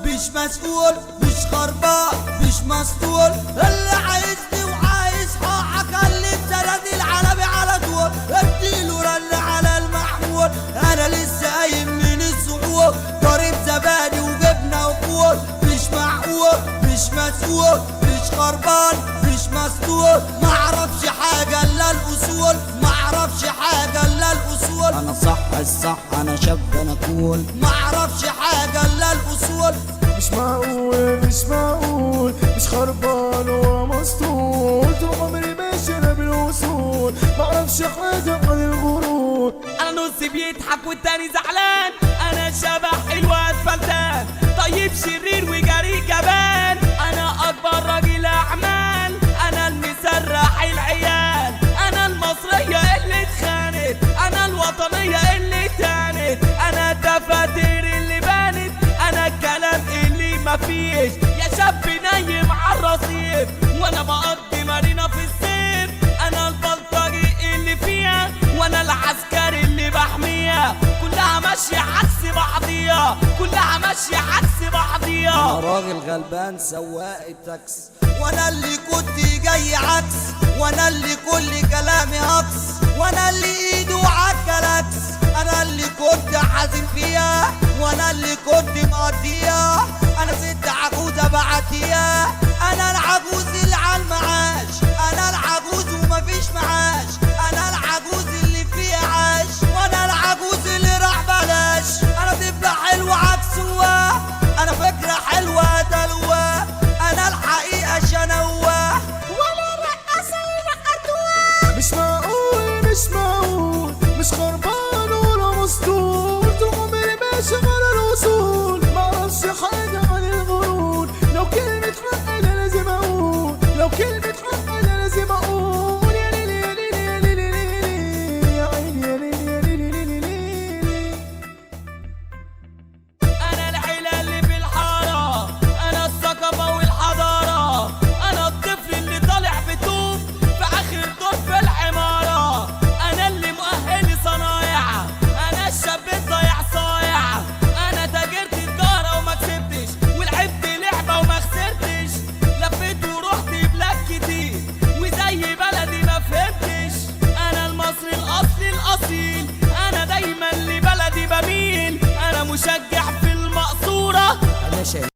مش مسؤول، مش خربان، مش مسطول، اللي عايزني وعايز حقك اللي بسند العلبي على طول، اديله رن على المحمول، انا لسه قايم من السحور، ضارب زبادي وجبنه وفول، مش معقول، مش مسؤول، مش خربان، مش مسطول، معرفش حاجه الا الاصول، معرفش حاجه الا الاصول، انا صح الصح انا شاب انا كول، معرفش حاجه الا الاصول. مش معقول مش معقول مش خربان ومسطول، طول عمري ماشي انا بالوصول، معرفش حاجه عن الغرور. انا نص بيضحك والتاني زعلان، انا شبح الواد فلتان، طيب شرير وجري جبان، انا اكبر راجل اعمال، انا المسرح العيال، انا المصريه اللي اتخانت، انا الوطنيه اللي تانت، انا الدفاتر اللي بانت، انا الكلام اللي مفيش، يا شاب نايم عالرصيف وانا بقضي مارينا في الصيف، انا البلطجي اللي فيها وانا العسكري اللي بحميها، كلها ماشيه عكس بعضيها، كلها ماشيه عكس بعضيها. انا راجل غلبان سواق التاكس، وانا اللي كنت جاي عكس، وانا اللي كل كلامي هكس، وانا اللي ايده عالكلاكس، انا اللي كنت حازم فيها، وانا اللي كنت مقضيها، انا ست عجوزه بعتيها، انا العجوز اللي على المعاش، انا العجوز ومفيش معاش، انا العجوز اللي فيها عاش، وانا العجوز اللي راح بلاش، انا طفله حلوه عكسوه، انا فكره حلوه دلوه، انا الحقيقه شنوه، ولا الرقاصه اللي نقرتوها. مش معقول مش معقول مش خربان ولا مسطول، طول عمري ماشي على الوصول، معرفش حاجه عن الغرور، لو كلمه حق انا لازم اقول، لو كلمه حق انا لازم اقول، يا ليلي يا ليلي يا ليلي ليلي يا عيني يا ليلي يا ليلي ليلي ليلي. انا العيله اللي في الحاره، انا الثقافه والحضاره، انا الطفل اللي طالع بتوب في اخر دور في العماره، انا اللي مؤهل صنايع، انا الشاب الضايع صايع، انا تاجرت تجاره وما كسبتش، ولعبت لعبه وما خسرتش، لفيت ورحت بلاد كتير وزي بلدي ما فهمتش، انا المصري الاصلي الاصيل، انا دايما لبلدي بميل، انا مشجع في المقصوره. انا شايف